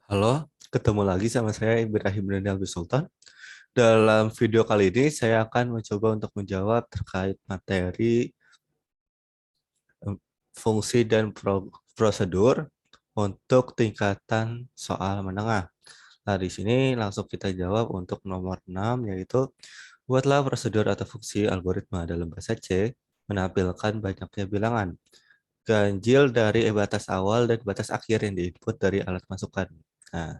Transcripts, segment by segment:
Halo, ketemu lagi sama saya Ibrahim Daniel Sultan. Dalam video kali ini saya akan mencoba untuk menjawab terkait materi fungsi dan prosedur untuk tingkatan soal menengah. Nah, di sini langsung kita jawab untuk nomor 6, yaitu buatlah prosedur atau fungsi algoritma dalam bahasa C menampilkan banyaknya bilangan ganjil dari batas awal dan batas akhir yang diinput dari alat masukan. Nah,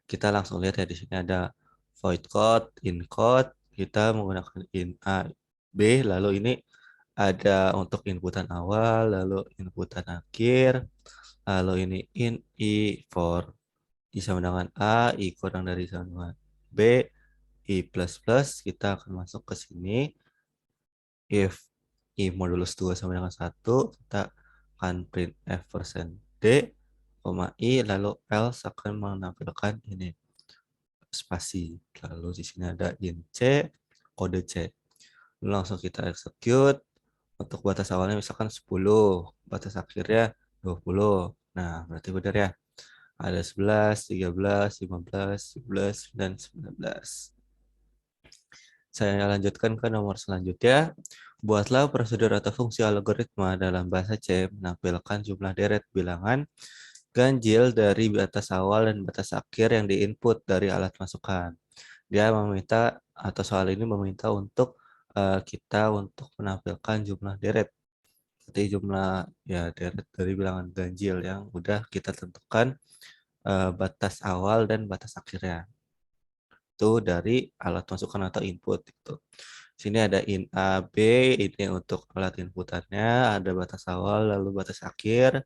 kita langsung lihat ya, di sini ada void code, in code, kita menggunakan in A, B, lalu ini ada untuk inputan awal, lalu inputan akhir, lalu ini in I for I sama dengan A, I kurang dari sama dengan B, I plus plus, kita akan masuk ke sini, if I modulus 2 sama dengan 1, kita akan print F persen D, I, lalu else akan menampilkan ini spasi. Lalu di sini ada in C, kode C. Lalu langsung kita execute. Untuk batas awalnya misalkan 10, batas akhirnya 20. Nah, berarti benar ya. Ada 11, 13, 15, 17, dan 19. Saya lanjutkan ke nomor selanjutnya. Buatlah prosedur atau fungsi algoritma dalam bahasa C menampilkan jumlah deret bilangan ganjil dari batas awal dan batas akhir yang diinput dari alat masukan. Dia meminta, atau soal ini meminta untuk kita untuk menampilkan jumlah deret. Jadi jumlah ya deret dari bilangan ganjil yang udah kita tentukan batas awal dan batas akhirnya. Itu dari alat masukan atau input itu. Sini ada in A, B, ini untuk alat inputannya, ada batas awal lalu batas akhir,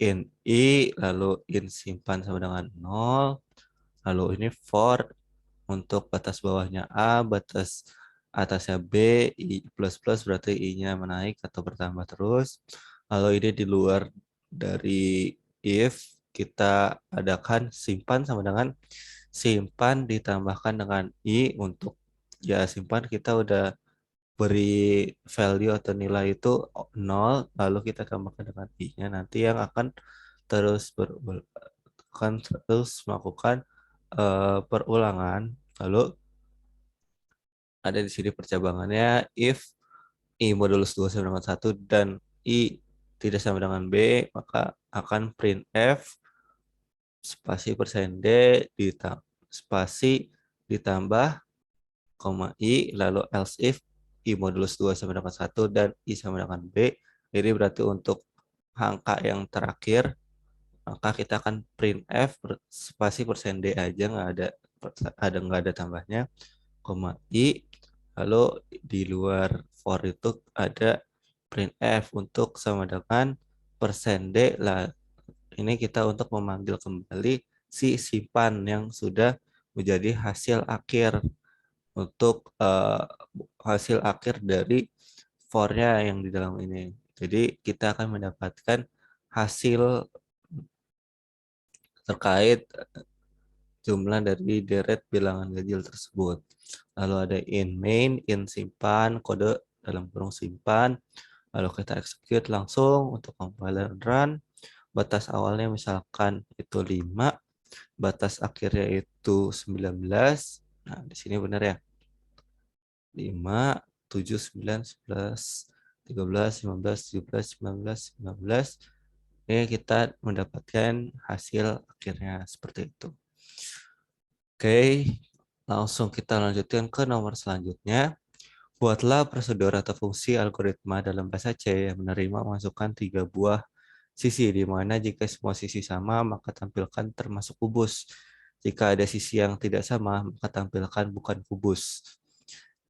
in I, lalu in simpan sama dengan 0, lalu ini for untuk batas bawahnya A, batas atasnya B, I plus plus berarti I-nya menaik atau bertambah terus. Lalu ini di luar dari if, kita adakan simpan sama dengan simpan ditambahkan dengan I untuk ya simpan kita udah beri value atau nilai itu 0, lalu kita tambahkan dengan I-nya nanti yang akan terus akan terus melakukan perulangan. Lalu ada di sini percabangannya, if I modulus 2 sama dengan 1 dan I tidak sama dengan B, maka akan print F spasi persen D spasi ditambah koma I, lalu else if I modulus 2 sama dengan 1 dan I sama dengan B. Jadi berarti untuk angka yang terakhir, maka kita akan print F spasi persen D aja, nggak ada tambahnya, koma I, lalu di luar for itu ada print F untuk sama dengan persen D lah. Ini kita untuk memanggil kembali si simpan yang sudah menjadi hasil akhir untuk hasil akhir dari for-nya yang di dalam ini. Jadi kita akan mendapatkan hasil terkait jumlah dari deret bilangan ganjil tersebut. Lalu ada in main, in simpan, kode dalam kurung simpan. Lalu kita execute langsung untuk compile dan run. Batas awalnya misalkan itu 5, batas akhirnya itu 19. Nah, di sini benar ya. 5, 7, 9, 11, 13, 15, 17, 19, 19. Ini kita mendapatkan hasil akhirnya seperti itu. Oke, langsung kita lanjutkan ke nomor selanjutnya. Buatlah prosedur atau fungsi algoritma dalam bahasa C yang menerima masukan 3 buah sisi, di mana jika semua sisi sama, maka tampilkan termasuk kubus. Jika ada sisi yang tidak sama, maka tampilkan bukan kubus.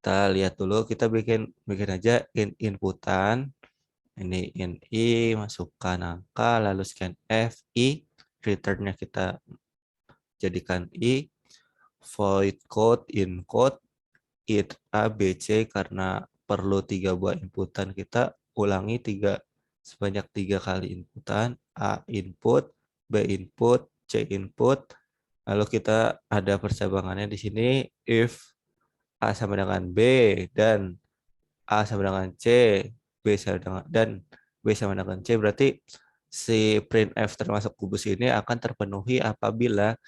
Kita lihat dulu, kita bikin aja inputan. Ini in I, masukkan angka, lalu scan F, I, returnnya kita jadikan I, void code, in code, it A, B, C, karena perlu 3 buah inputan, kita ulangi sebanyak 3 kali inputan, A input, B input, C input, lalu kita ada percabangannya di sini, if A sama dengan B dan A sama dengan C, B sama dengan dan B sama dengan C, berarti si printf termasuk kubus ini akan terpenuhi apabila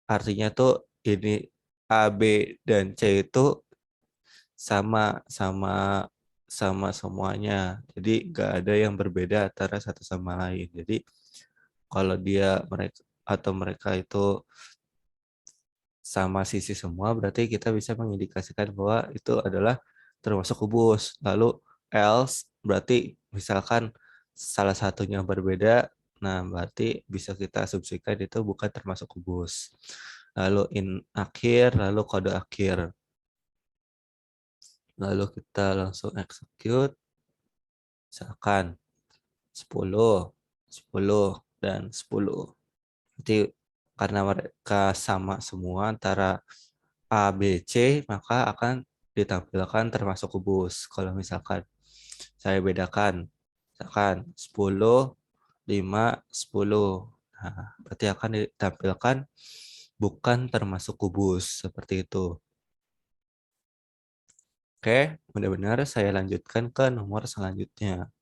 artinya tuh ini A, B, dan C itu sama sama sama semuanya. Jadi nggak ada yang berbeda antara satu sama lain. Jadi kalau dia mereka atau mereka itu sama sisi semua, berarti kita bisa mengindikasikan bahwa itu adalah termasuk kubus. Lalu else berarti misalkan salah satunya berbeda, nah berarti bisa kita asumsikan itu bukan termasuk kubus. Lalu in akhir, lalu kode akhir. Lalu kita langsung execute, misalkan 10, 10, dan 10. Jadi karena mereka sama semua antara A, B, C, maka akan ditampilkan termasuk kubus. Kalau misalkan saya bedakan, misalkan 10, 5, 10. Nah, berarti akan ditampilkan bukan termasuk kubus. Seperti itu. Oke, benar-benar saya lanjutkan ke nomor selanjutnya.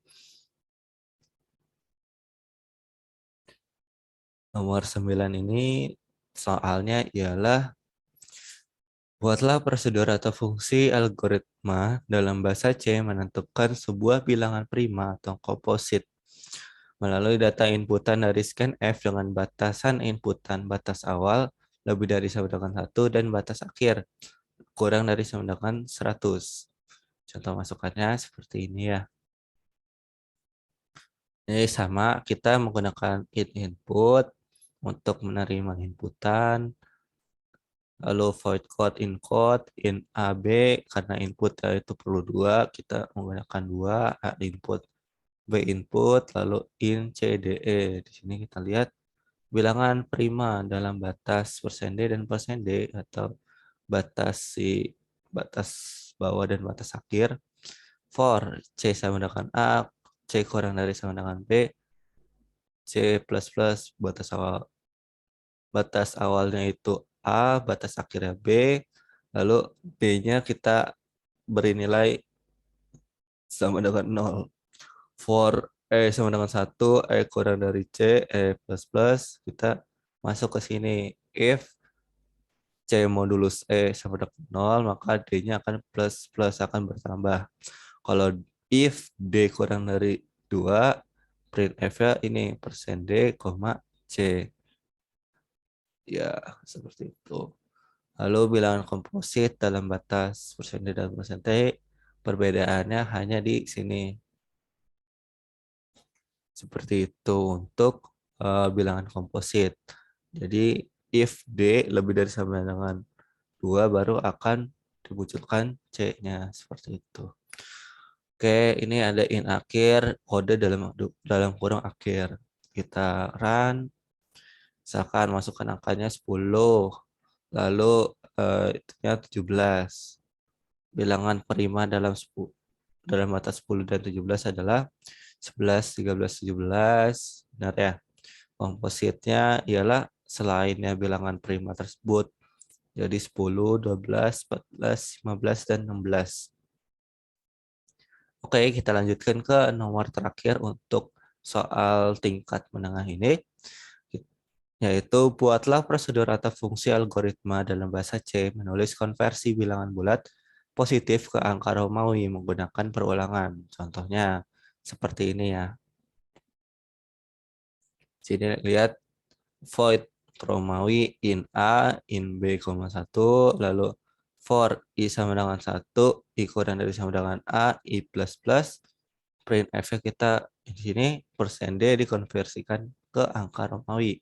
Nomor 9 ini soalnya ialah buatlah prosedur atau fungsi algoritma dalam bahasa C menentukan sebuah bilangan prima atau komposit melalui data inputan dari scan F dengan batasan inputan batas awal lebih dari sama dengan 1 dan batas akhir kurang dari sama dengan 100. Contoh masukannya seperti ini ya. Ini sama kita menggunakan input untuk menerima inputan. Lalu void code in AB karena input itu perlu 2, kita menggunakan 2 A input B input lalu in CDE. Di sini kita lihat bilangan prima dalam batas persen D dan persen D atau batas bawah dan batas akhir for C sama dengan A, C kurang dari sama dengan B, C plus plus batas awalnya itu A, batas akhirnya B, lalu B-nya kita beri nilai sama dengan 0. For E sama dengan 1, E kurang dari C, E plus plus, kita masuk ke sini. If C modulus E sama dengan 0, maka D-nya akan plus plus akan bertambah. Kalau if D kurang dari 2, print F-nya ini persen D, C. Ya, seperti itu. Lalu bilangan komposit dalam batas persentase dan persentase, perbedaannya hanya di sini. Seperti itu untuk bilangan komposit. Jadi if D lebih dari sama dengan 2 baru akan dimunculkan C-nya seperti itu. Oke, ini ada in akhir, kode dalam kurung akhir. Kita run, misalkan masukkan angkanya 10, lalu itunya 17. Bilangan prima dalam batas 10 dan 17 adalah 11, 13, 17. Benar ya? Kompositnya ialah selainnya bilangan prima tersebut. Jadi 10, 12, 14, 15, dan 16. Oke, kita lanjutkan ke nomor terakhir untuk soal tingkat menengah ini, yaitu buatlah prosedur atau fungsi algoritma dalam bahasa C menulis konversi bilangan bulat positif ke angka Romawi menggunakan perulangan. Contohnya seperti ini ya. Sini lihat void Romawi in A, in B, 1, lalu for I sama dengan 1, I kurang dari sama dengan A, I plus plus, print F kita di sini persen D dikonversikan ke angka Romawi,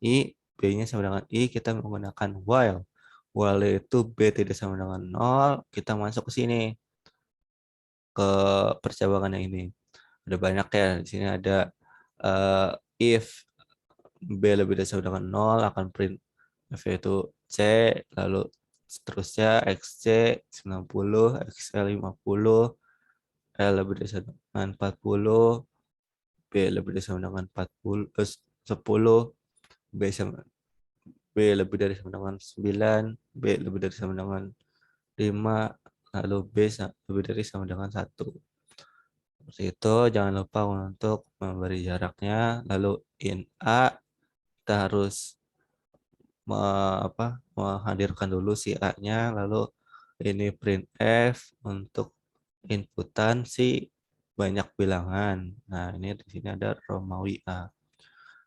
I, B-nya sama dengan I, kita menggunakan while. While itu B tidak sama dengan 0, kita masuk ke sini, ke percabangan yang ini. Ada banyak ya, di sini ada if B lebih dari sama dengan 0 akan print F itu C, lalu seterusnya XC 90, XL 50, L lebih dari sama dengan 40, B lebih dari sama dengan 10, B sama B lebih dari sama dengan 9, B lebih dari sama dengan 5, lalu lebih dari sama dengan 1. Seperti itu, jangan lupa untuk memberi jaraknya, lalu in A, kita harus menghadirkan dulu si A-nya, lalu ini print F untuk inputan si banyak bilangan. Nah, ini di sini ada Romawi A.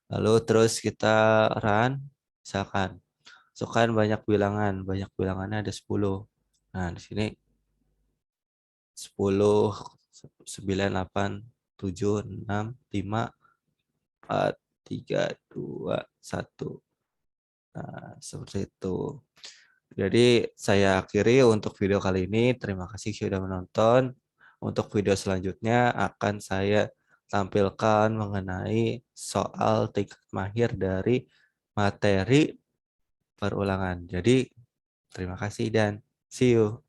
Lalu terus kita run, misalkan, masukkan banyak bilangannya ada 10. Nah, di sini 10, 9, 8, 7, 6, 5, 4, 3, 2, 1. Nah, seperti itu. Jadi saya akhiri untuk video kali ini. Terima kasih sudah menonton. Untuk video selanjutnya akan saya tampilkan mengenai soal tingkat mahir dari materi perulangan. Jadi terima kasih dan see you.